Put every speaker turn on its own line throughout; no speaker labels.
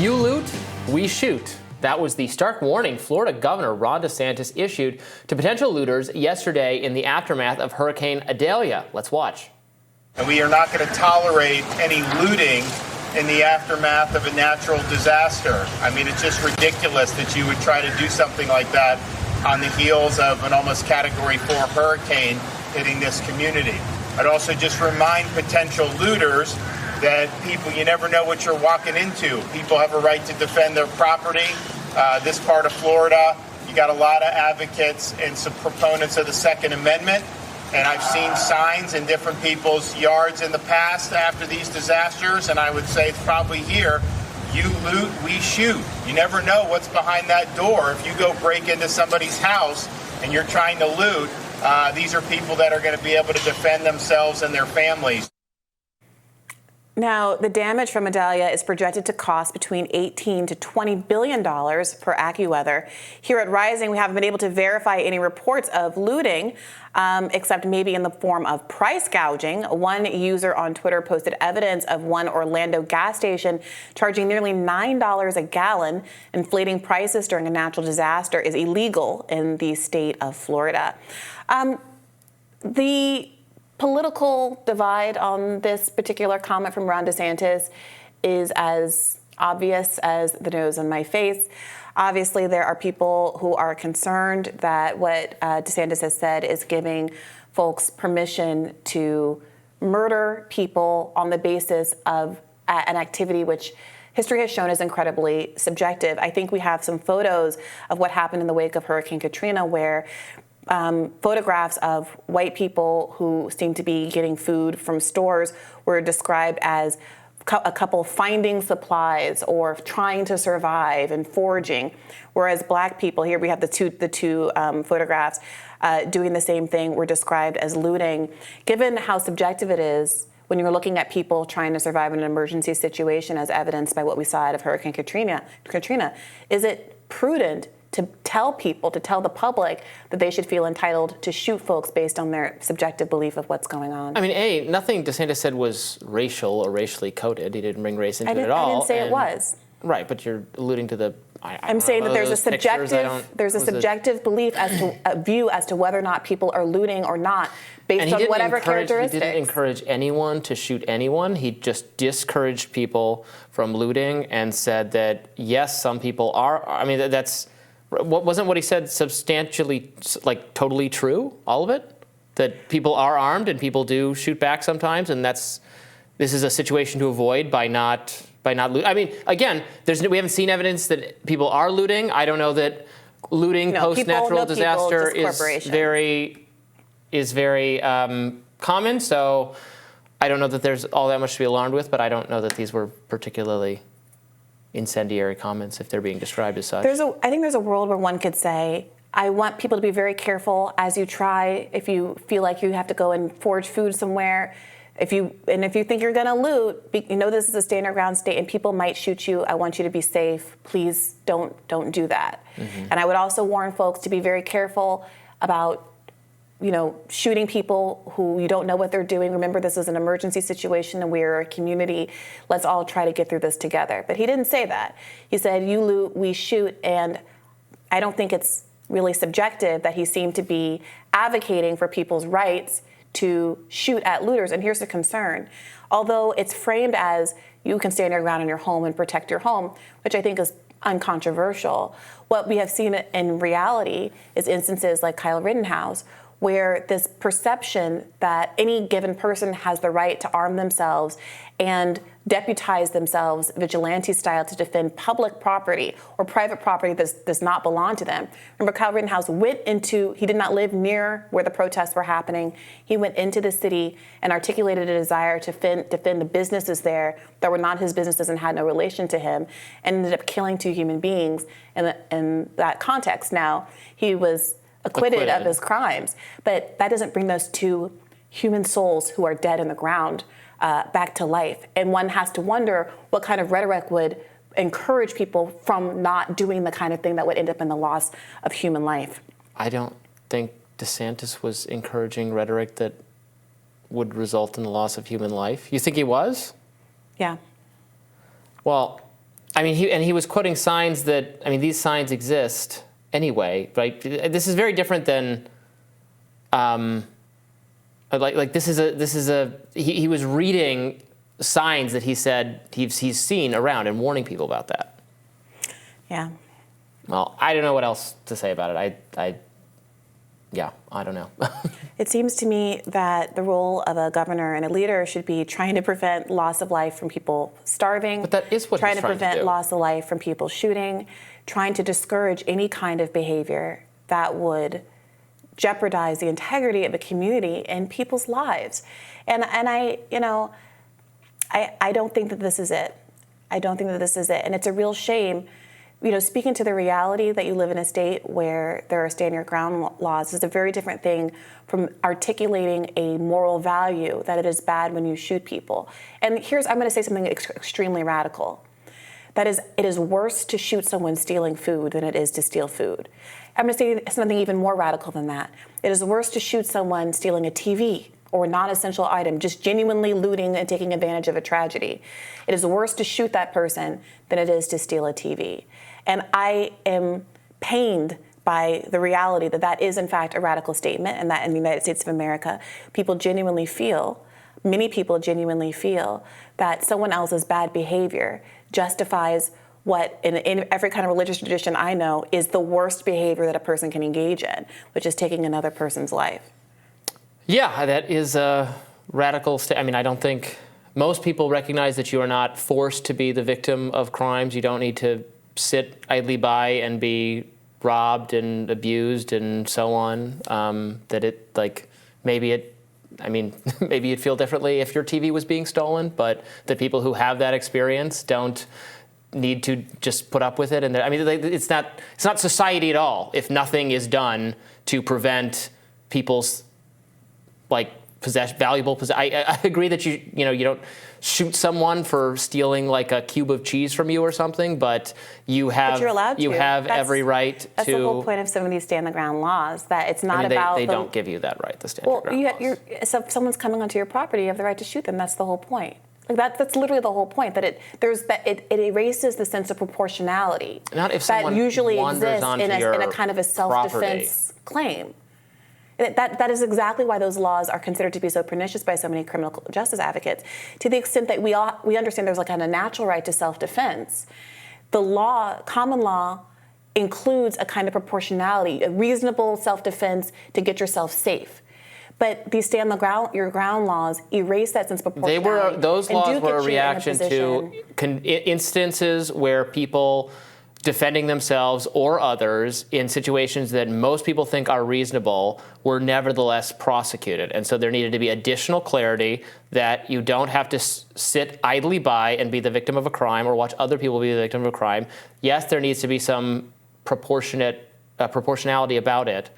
You loot, we shoot. That was the stark warning Florida Governor Ron DeSantis issued to potential looters yesterday in the aftermath of Hurricane Idalia. Let's watch.
And we are not going to tolerate any looting in the aftermath of a natural disaster. I mean, it's just ridiculous that you would try to do something like that on the heels of an almost Category 4 hurricane hitting this community. I'd also just remind potential looters that you never know what you're walking into. People have a right to defend their property. This part of Florida, you got a lot of advocates and some proponents of the Second Amendment. And I've seen signs in different people's yards in the past after these disasters. And I would say it's probably here. You loot, we shoot. You never know what's behind that door. If you go break into somebody's house and you're trying to loot, these are people that are going to be able to defend themselves and their families.
Now, the damage from Idalia is projected to cost between $18 to $20 billion per AccuWeather. Here at Rising, we haven't been able to verify any reports of looting, except maybe in the form of price gouging. One user on Twitter posted evidence of one Orlando gas station charging nearly $9 a gallon. Inflating prices during a natural disaster is illegal in the state of Florida. The political divide on this particular comment from Ron DeSantis is as obvious as the nose on my face. Obviously, there are people who are concerned that what DeSantis has said is giving folks permission to murder people on the basis of an activity which history has shown is incredibly subjective. I think we have some photos of what happened in the wake of Hurricane Katrina where photographs of white people who seem to be getting food from stores were described as a couple finding supplies or trying to survive and foraging, whereas black people, here we have the two photographs doing the same thing, were described as looting. Given how subjective it is when you're looking at people trying to survive in an emergency situation, as evidenced by what we saw out of Hurricane Katrina, is it prudent to tell people, to tell the public that they should feel entitled to shoot folks based on their subjective belief of what's going on?
I mean, nothing DeSantis said was racial or racially coded. He didn't bring race into it at all.
I didn't say it was.
Right, but you're alluding to the...
I'm saying that there's a subjective belief as to a view as to whether or not people are looting or not, based on whatever characteristics.
He didn't encourage anyone to shoot anyone. He just discouraged people from looting and said that yes, some people are. I mean, that's... Wasn't what he said substantially, like, totally true, all of it? That people are armed and people do shoot back sometimes, and this is a situation to avoid by not looting. I mean, again, we haven't seen evidence that people are looting. I don't know that looting post-natural disaster is very common, so I don't know that there's all that much to be alarmed with, but I don't know that these were particularly incendiary comments if they're being described as such.
I think there's a world where one could say, I want people to be very careful as you try, if you feel like you have to go and forage food somewhere, if you think you're going to loot, you know this is a stand your ground state and people might shoot you, I want you to be safe. Please don't do that. Mm-hmm. And I would also warn folks to be very careful about shooting people who you don't know what they're doing. Remember, this is an emergency situation and we're a community. Let's all try to get through this together. But he didn't say that. He said, you loot, we shoot. And I don't think it's really subjective that he seemed to be advocating for people's rights to shoot at looters. And here's the concern. Although it's framed as you can stand your ground in your home and protect your home, which I think is uncontroversial, what we have seen in reality is instances like Kyle Rittenhouse, where this perception that any given person has the right to arm themselves and deputize themselves vigilante style to defend public property or private property that does not belong to them. Remember, Kyle Rittenhouse he did not live near where the protests were happening. He went into the city and articulated a desire to defend the businesses there that were not his businesses and had no relation to him, and ended up killing 2 human beings in that context. Now, he was acquitted of his crimes, but that doesn't bring those 2 human souls who are dead in the ground back to life. And one has to wonder what kind of rhetoric would encourage people from not doing the kind of thing that would end up in the loss of human life.
I don't think DeSantis was encouraging rhetoric that would result in the loss of human life. You think he was?
Yeah.
Well, I mean, he was quoting signs that, I mean, these signs exist anyway, right? This is very different than, he was reading signs that he said he's seen around and warning people about that.
Yeah.
Well, I don't know what else to say about it. I don't know.
It seems to me that the role of a governor and a leader should be trying to prevent loss of life from people starving.
But that is what
trying
he's
to
trying
prevent
to do.
loss of life from people shooting, trying to discourage any kind of behavior that would jeopardize the integrity of a community and people's lives. And I don't think that this is it. I don't think that this is it. And it's a real shame. Speaking to the reality that you live in a state where there are stand your ground laws is a very different thing from articulating a moral value that it is bad when you shoot people. And I'm going to say something extremely radical. That is, it is worse to shoot someone stealing food than it is to steal food. I'm going to say something even more radical than that. It is worse to shoot someone stealing a TV or non-essential item, just genuinely looting and taking advantage of a tragedy. It is worse to shoot that person than it is to steal a TV. And I am pained by the reality that that is, in fact, a radical statement, and that in the United States of America, many people genuinely feel that someone else's bad behavior justifies what, in every kind of religious tradition I know, is the worst behavior that a person can engage in, which is taking another person's life.
Yeah, that is a radical I mean, I don't think most people recognize that you are not forced to be the victim of crimes. You don't need to sit idly by and be robbed and abused and so on. Maybe you'd feel differently if your TV was being stolen, but the people who have that experience don't need to just put up with it. And it's not society at all if nothing is done to prevent people's valuable possession. I agree that you don't shoot someone for stealing like a cube of cheese from you or something, but you have every right to.
That's the whole point of some of these stand the ground laws, that it's not about.
They don't give you that right, the stand the ground laws.
So if someone's coming onto your property, you have the right to shoot them. That's the whole point. That's literally the whole point. That it erases the sense of proportionality
not if someone
that usually
wanders
exists
onto
in a kind of a self-defense claim. That is exactly why those laws are considered to be so pernicious by so many criminal justice advocates. To the extent that we understand there's a natural right to self-defense, the common law includes a kind of proportionality, a reasonable self-defense to get yourself safe. But these stand your ground laws erase that sense of proportionality.
Those laws were a reaction to instances where people defending themselves or others in situations that most people think are reasonable were nevertheless prosecuted. And so there needed to be additional clarity that you don't have to sit idly by and be the victim of a crime or watch other people be the victim of a crime. Yes, there needs to be some proportionality about it,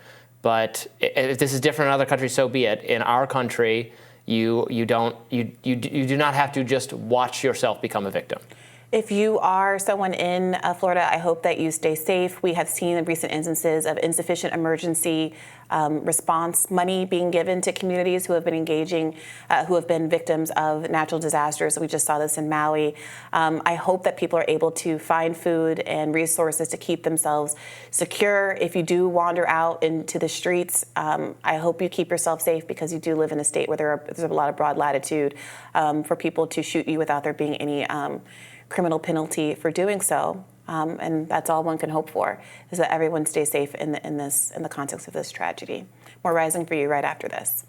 but if this is different in other countries, so be it. In our country, you do not have to just watch yourself become a victim.
If you are someone in Florida, I hope that you stay safe. We have seen recent instances of insufficient emergency response money being given to communities who have been who have been victims of natural disasters. We just saw this in Maui. I hope that people are able to find food and resources to keep themselves secure. If you do wander out into the streets, I hope you keep yourself safe, because you do live in a state where there's a lot of broad latitude for people to shoot you without there being any criminal penalty for doing so, and that's all one can hope for, is that everyone stays safe in the context of this tragedy. More Rising for you right after this.